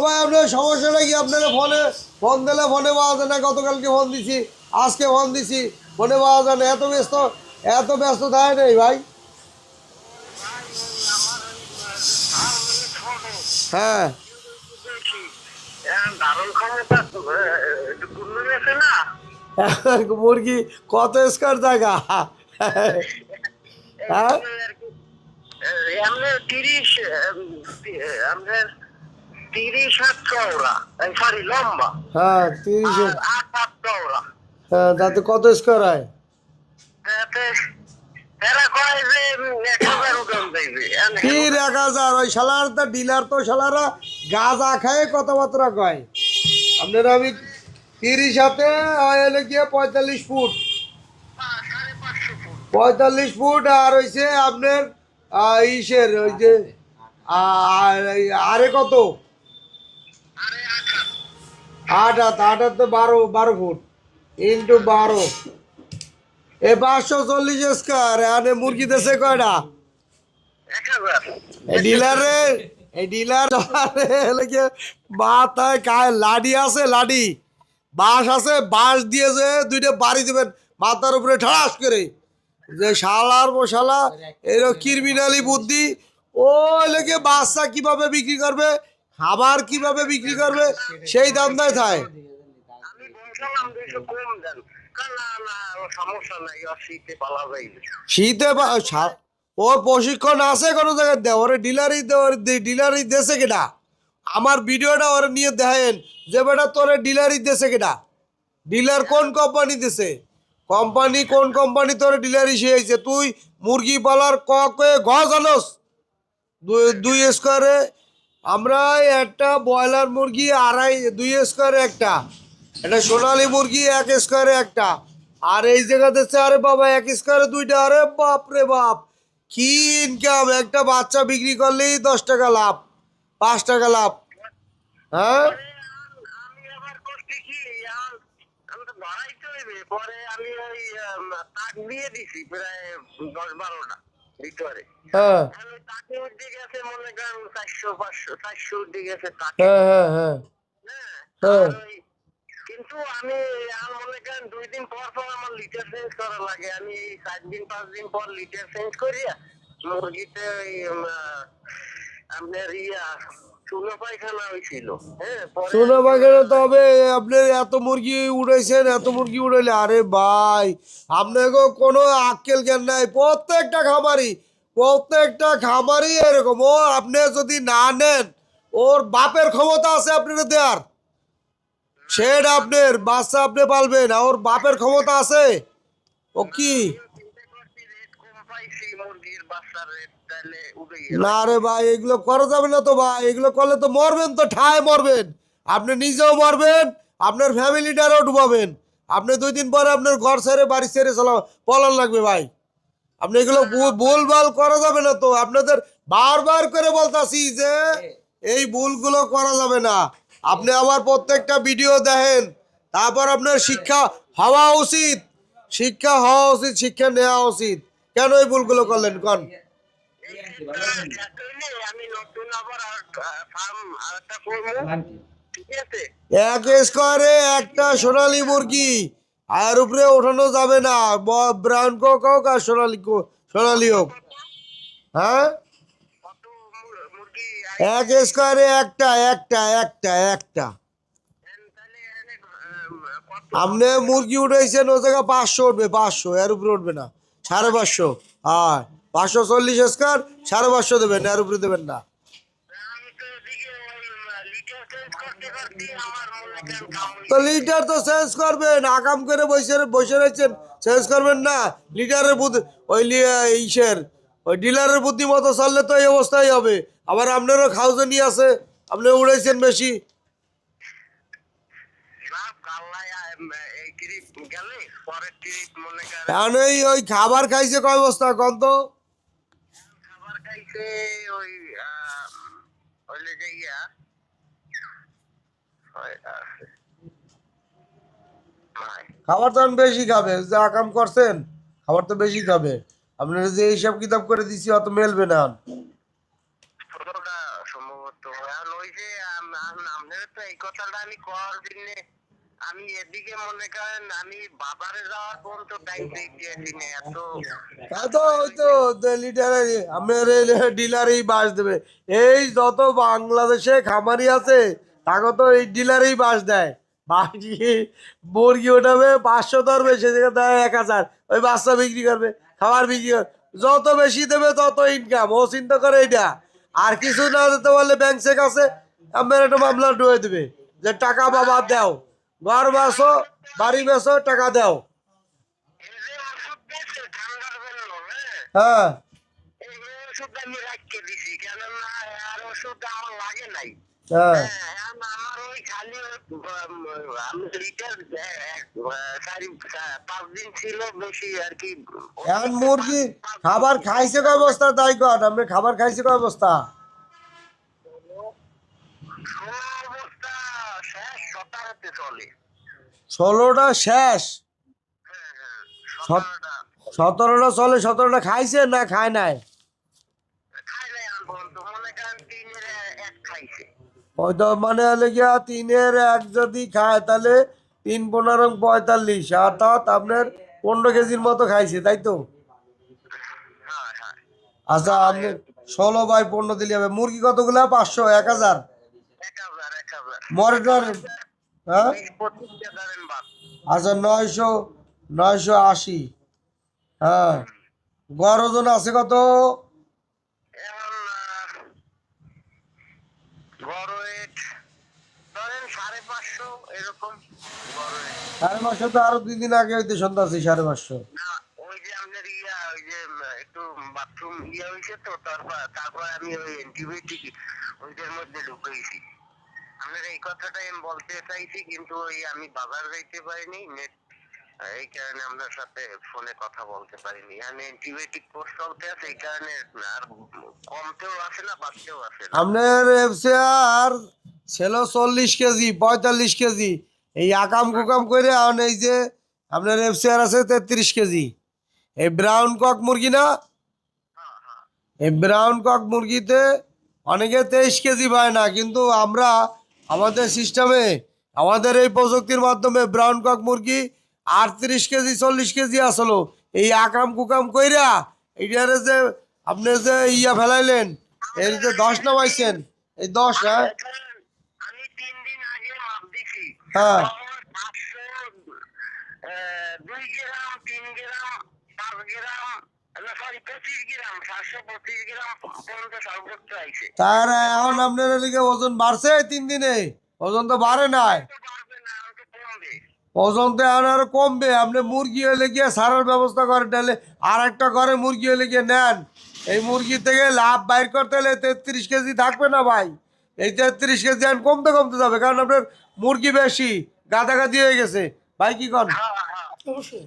ভাই আপনার সমস্যাটা কি? আপনারা ফোন দিলে ফোনে পাওয়া যায় না। গতকালকে ফোন দিছি, আজকে ফোন দিছি, ফোনে পাওয়া যায় না। এত ব্যস্ত থাকে নেই ভাই। ভাই ওই আমার ওই সার মানে ছোট হ্যাঁ। বেশি ধারণ ক্ষমতা একটু কমে গেছে না। মুরগি কত স্কোয়ার জায়গা? এই হ্যাঁ, জন্য আর কি এমনি 30 আমাদের 30 হাত চওড়া, সরি লম্বা, হ্যাঁ, 30। আর 8 হাত চওড়া। হ্যাঁ, তাতে কত স্কোয়ার হয়? তাতে এরা কয় যে 1,000 উঠান যাইবে। কি 1000? ওই শালার তো ডিলার, তো শালারা গাঁজা খায় কথাবার্তা কয়। আপনার আমি 30 হাতে হলে গিয়ে 45 ফুট। 550 ফুট। 45 ফুট আর হইছে আপনার ইসের ওই যে আরে কত? আরে 8 হাত। 8 হাত। 8 হাত তো 12 ফুট ইন্টু 12। 540 স্কোয়ার। আরে মুরগি দেশে কয়টা? 1000। এই ডিলারে, এই ডিলার মাথায় কায় লাডি আছে, লাডি বাঁশ আছে, বাঁশ দিয়ে যে দুইটা বাড়ি দেবেন মাথার উপরে ঠাস করে। যে শালার মশালা এরকম ক্রিমিনালি বুদ্ধি। ও লেগে বাচ্চা কিভাবে বিক্রি করবে, খাবার কিভাবে বিক্রি করবে, সেই ধান্দায় থাকে। আমি বলছিলাম 200 কম দেন। না না, সমস্যা নাই, শীতে পালা যাইবে। শীতে ওর প্রশিক্ষণ আছে কোনো জায়গায় দেয়? ওরে ডিলারি দেশে কেটা? আমার ভিডিওটা ওরে নিয়ে দেখেন যে বেটা তোরে ডিলারি দেশে কেটা? ডিলার কোন কোম্পানি দেশে? কোন কোম্পানি তোরে ডিলারি শিখাইছে? তুই মুরগি পালার কয়ে জানোস? 2 স্কোয়ারে আমরা একটা ব্রয়লার মুরগি 2 স্কোয়ারে একটা, এটা সোনালী মুরগি 1 স্কোয়ারে একটা। আর এই জায়গাতে আরে বাবা 1 স্কোয়ারে দুইটা। আরে বাপ রে বাপ, কি ইনকাম! একটা বাচ্চা বিক্রি করলেই 10 টাকা লাভ, 5 টাকা লাভ। হ্যাঁ, পরে আমি আবার করছি কি, আমি তো ধরাইতে হইবে। পরে আমি ওই তাক দিয়ে দিছি প্রায় 10-12টা ভিতরে। হ্যাঁ, এখন ওই তাকে উঠে গেছে মনে করেন 400-500 উঠে গেছে তাকে। হ্যাঁ, হ্যাঁ, হ্যাঁ, হ্যাঁ। হ্যাঁ। আর ওই কিন্তু আমি আর মনে করেন 2 দিন পর পর আমার লিটার চেঞ্জ করা লাগে। আমি এই 4-5 দিন পর লিটার চেঞ্জ করিয়া মুরগিতে ওই আপনার চুনো পায়খানা হয়েছিল। হ্যাঁ, পরে শোনো আমি বাগেরে, তবে আপনি এত মুরগি উড়াইছেন, এত মুরগি উড়াইলে আরে ভাই আপনাকে কোনো আক্কেল জ্ঞান নাই। প্রত্যেকটা খামারি এরকম। ও আপনি যদি না নেন, ওর বাপের ক্ষমতা আছে আপনার দেয়ার। সেটা আপনার বাচ্চা আপনি পালবেন, আর ওর বাপের ক্ষমতা আছে। ও না, কি? আমিও চিন্তা করছি রেট কম পাইছি মুরগির বাচ্চার রেট, তাহলে উড়িয়ে না রাখি। রে ভাই, এগুলো করা যাবে না তো ভাই। এগুলো করলে তো মরবেন, তো ঠায় মরবেন। আপনি নিজেও মরবেন, আপনার ফ্যামিলিটারও ডুবাবেন। আপনি 2 দিন পরে আপনার ঘর ছেড়ে বাড়ি ছেড়ে পলান লাগবে ভাই। আপনি এগুলো ভুলভাল করা যাবে না তো। আপনাদের বারবার করে বলতাছি যে এই ভুলগুলো করা যাবে না। আপনি আমার প্রত্যেকটা ভিডিও দেখেন, তারপর আপনার শিক্ষা হওয়া উচিত। শিক্ষা নেওয়া উচিত। কেন এই ভুলগুলো করলেন কন? এই ক্ষেত্রে হইলে আমি নতুন আবার ফার্ম আর একটা করবো। ঠিক আছে। 1 স্কোয়ারে একটা সোনালী মুরগি, আর উপরে ওঠানো যাবে না। ব্রাউন কক হোক আর সোনালী হোক। কত হ্যাঁ, কত মুরগি 1 স্কোয়ারে একটা। তাহলে এনে, কত আপনি মুরগি উঠাইছেন, ও জায়গা 500 উঠবে, 500 এর উপরে উঠবে না। 550। হ্যাঁ, 540 স্কোয়ার, 550 দেবেন, এর উপরে দেবেন না। আমি তো এদিকে ওই লিটার চেঞ্জ করতে করতে আমার মনে করেন কাম তো হইতেছে। লিটার তো চেঞ্জ করবেন, আকাম করে বসে বসে রয়েছেন, চেঞ্জ করবেন না? লিটারের বুদ্ধি, ইসের ওই ডিলারের বুদ্ধি মতো চললে তো এই অবস্থাই হবে। আবার আপনারও খাউজনি আছে, আপনি উড়াইছেন বেশি। না কাল্লাই এই ট্রিপ গেলে পরের ট্রিপ মনে করেন কারণ ওই খাবার খাইছে কয় বস্তা কন তো? খাবার খাইছে ওই ওই লেগে গিয়া ওই, নাই। খাবার তো আমি বেশি খাবে, যা কাম করছেন খাবার তো বেশি খাবে। আপনারা যে হিসাব কিতাব করে দিছি অত মেলবে না। ছোটটা সম্ভবত এখন ওই যে আপনার তো এই কথাটা আমি করার জন্য আমি এদিকে মনে করেন আমি বাজারে যাওয়ার পর্যন্ত টাইম দিয়েছি না এত তো ওই তো লিডারে আপনার ডিলারেই বাস দেবে। এই যত বাংলাদেশে খামারি আছে তাকে তো এই ডিলারেই বাস দেয়। বাকি মুরগি ওঠাবে 500 ধরবে, সে জায়গায় দেয় 1000, ওই বাচ্চা বিক্রি করবে, খাবার বিক্রি করবে। যত বেশি দেবে তত ইনকাম, ও চিন্তা করে এইটা। আর কিছু না দিতে পারলে ব্যাংক চেক আছে, আপনার একটা মামলা ঢুয়ে দেবে যে টাকা বাবা দাও, ঘর বাসো, বাড়ি বেসো, টাকা দাও। এই যে ওষুধ দিয়েছে ঠান্ডার জন্য, হ্যাঁ এই ওষুধ আমি রাখতে দিছি কেননা আর ওষুধ আমার লাগে নাই। হ্যাঁ আমার ওই খালি আমি লিটার 4-5 দিন ছিল বেশি আর কি। এখন মুরগি খাবার খাইছে কয় বস্তা তাই কর, আপনি খাবার খাইছে কয় বস্তা? অবস্থা শেষ 17তে চলে। 16টা শেষ, হ্যাঁ হ্যাঁ 17টা 17টা চলে, 17টা খাইছে না খায় নাই? খাই নাই আমি বলতো মনে করেন 3-এর 1 খাইছে। ওই তো মানে হলে গিয়া 3-এর 1 যদি খায় তাহলে 3 15 45, অর্থাৎ আপনার 15 কেজির মতো খাইছে তাই তো? হ্যাঁ হ্যাঁ আচ্ছা আপনি 16/15 দিলে হবে। মুরগি কতগুলা? 500, 1000? 1000 মরেটার হ্যাঁ 20-25 ধরেন বাদ। আচ্ছা 980। হ্যাঁ গড় ওজন আছে কত? এখন বড় ওয়েট ধরেন 550 এরকম বড় ওয়েট। 550 তো আরো 2 দিন আগে হইতে শুনতেছি 550। না ওই যে আপনার ওই যে একটু বাথরুম হয়েছে তো তারপর আমি ওই অ্যান্টিবায়োটিক ওইটার মধ্যে ঢুকেছি। আপনার এই কথাটাই আমি বলতে চাইছি কিন্তু ওই আমি বাজার যাইতে পারিনি নেট, এই কারণে আপনার সাথে ফোনে কথা বলতে পারিনি। আমি অ্যান্টিবায়োটিক কোর্স চলতে আছে এই কারণে আর কমতেও আসে না বাড়তেও আসে না। আপনার এফসিআর ছিল 40 কেজি 45 কেজি, এই আকাম কুকাম করে এখন এই যে আপনার এফসিআর আছে 33 কেজি। এই ব্রাউন কক মুরগি না, হ্যাঁ হ্যাঁ এই ব্রাউন কক মুরগিতে অনেকে 23 কেজি পায় না, কিন্তু আমরা আমাদের সিস্টেমে আমাদের এই প্রযুক্তির মাধ্যমে ব্রাউন কক মুরগি 38 কেজি 40 কেজি আসলো। এই আকাম কুকাম কইরা এইটারে যে আপনি যে ফেলাইলেন, এর যে 10 নামাইছেন, এই 10 হ্যাঁ এখন আমি 3 দিন আগে মাপ দিছি হ্যাঁ তখন 502 গ্রাম 3 গ্রাম 5 গ্রাম না সরি 25 গ্রাম 725 গ্রাম পর্যন্ত সর্বোচ্চ আইছে। তার এখন আপনার এদিকে ওজন বাড়ছে 3 দিনে? ওজন তো বাড়ে নাই, তো পারবে না আর তো কমবে। ওজন তো এখন আরো কমবে। আপনি মুরগি হলে গিয়ে সারার ব্যবস্থা করেন, তাহলে আর একটা ঘরে মুরগি হলে গিয়ে নেন। এই মুরগি থেকে লাভ বাইর করতে হলে 33 কেজি থাকবে না ভাই। এই 33 কেজি এখন কমতে কমতে যাবে, কারণ আপনার মুরগি বেশি গাদাগাদি হয়ে গেছে। ভাই কি কন? হ্যাঁ হ্যাঁ অবশ্যই।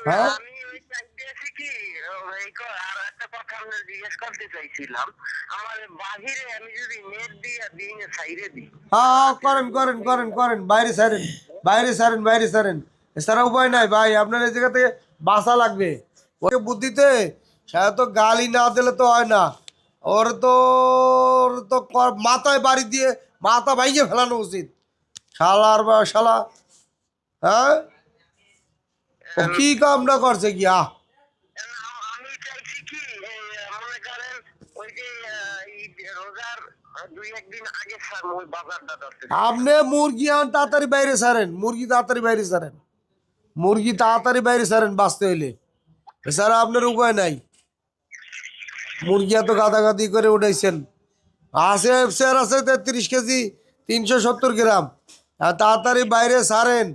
হ্যাঁ আমি ওই চাইতে আছি কি আর একটা কথা আমি জিজ্ঞেস করতে চাইছিলাম। আমার বাহিরে আমি যদি নেট দিয়ে দিন সাইডে দিই হ্যাঁ করেন করেন করেন করেন, বাইরে সারেন, বাইরে সারেন, বাইরে সারেন। এছাড়া উপায় নাই ভাই, আপনার এই জায়গা থেকে বাঁচা লাগবে। ওকে বুদ্ধিতে সে তো গালি না দিলে তো হয় না। ওর তো মাথায় বাড়ি দিয়ে মাথা ভাঙিয়ে ফেলানো উচিত। শালার বা শালা, হ্যাঁ ও কি কামটা করছে কি আমি চাইছি কি মনে করেন ওই যে রোজার 2-1 দিন আগে ওই বাজারটা ধরতে আপনি মুরগি আন তাড়াতাড়ি বাইরে সারেন, মুরগি তাড়াতাড়ি বাইরে সারেন, মুরগি তাড়াতাড়ি বাইরে সারেন বাঁচতে হইলে। এছাড়া আপনার উপায় নাই। মুরগি এত গাদাগাদি করে উঠাইছেন। আছে এফসিআর আছে 33 কেজি 370 গ্রাম। আর তাড়াতাড়ি বাইরে সারেন,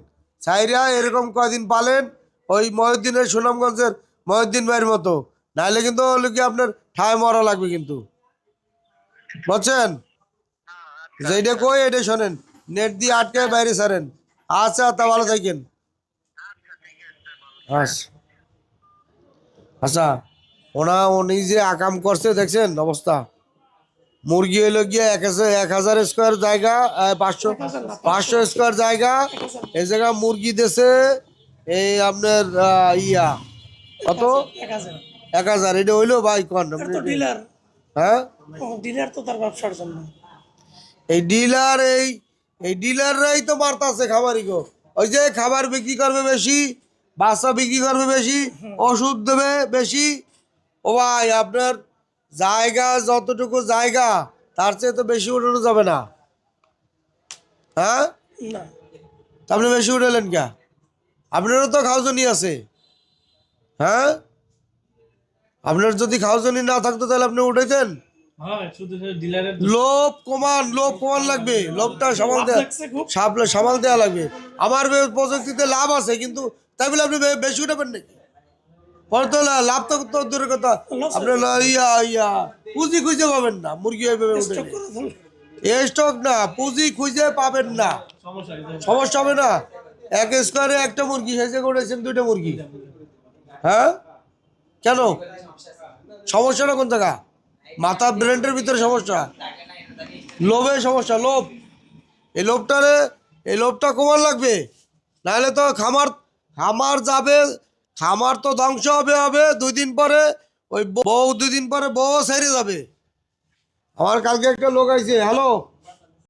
সাইরা এরকম কয়দিন পালেন ওই মহিউদ্দিনের সুনামগঞ্জের মহিউদ্দিন ভাইয়ের মতো, নাহলে কিন্তু হলো কি আপনার ঠায় মরা লাগবে কিন্তু, বুঝছেন? যেটা কই এটা শোনেন, নেট দিয়ে আটকে বাইরে সারেন। আচ্ছা তা ভালো থাকেন। আচ্ছা আচ্ছা উনি যে আকাম করছে দেখছেন অবস্থা। মুরগি হইলো গিয়ে 1000 স্কোয়ার জায়গা, 500 স্কোয়ার জায়গা, এই জায়গা মুরগি দেশে এই আপনার কত 1000। 1000। এটা হইলো ভাই কন তো ডিলার, হ্যাঁ ডিলার তো তার ব্যবসার জন্য। এই ডিলার এই ডিলাররাই তো মারতাছে খামারি গো। ওই যে খাবার বিক্রি করবে বেশি, বাচ্চা বিক্রি করবে বেশি, ওষুধ দেবে বেশি। ও ভাই আপনার জায়গা যতটুকু জায়গা তার চেয়ে তো বেশি উঠানো যাবে না। হ্যাঁ, না তা আপনি বেশি উঠালেন কে? আপনারও তো খাওয়াজনি আছে। হ্যাঁ, আপনার যদি খাওয়াজনি না থাকতো তাহলে আপনি উঠাইতেন। হ্যাঁ শুধু ডিলারের লোভ কমান লাগবে, লোভটা সামাল দেওয়া, খুব সামাল দেওয়া লাগবে। আমার প্রযুক্তিতে লাভ আছে, কিন্তু তাই বলে আপনি বেশি উঠাবেন নাকি? পরে তো লাভ তো তো দূরের কথা, আপনি পুঁজি খুঁজে পাবেন না মুরগি ওইভাবে উঠে। স্টক না, পুঁজি খুঁজে পাবেন না, সমস্যা হবে না। এক স্কোয়ারে একটা মুরগি হেসে করেছেন, দুইটা মুরগি। হ্যাঁ, কেন সমস্যাটা কোন জায়গা? মাথা ব্রেনের ভিতরে সমস্যা, লোভে সমস্যা, লোভ। এই লোভটা কমান লাগবে, নাহলে তো খামার যাবে, খামার তো ধ্বংস হবে 2 দিন পরে। ওই বউ 2 দিন পরে বউ ছেড়ে যাবে। আমার কালকে একটা লোক আইছে, হ্যালো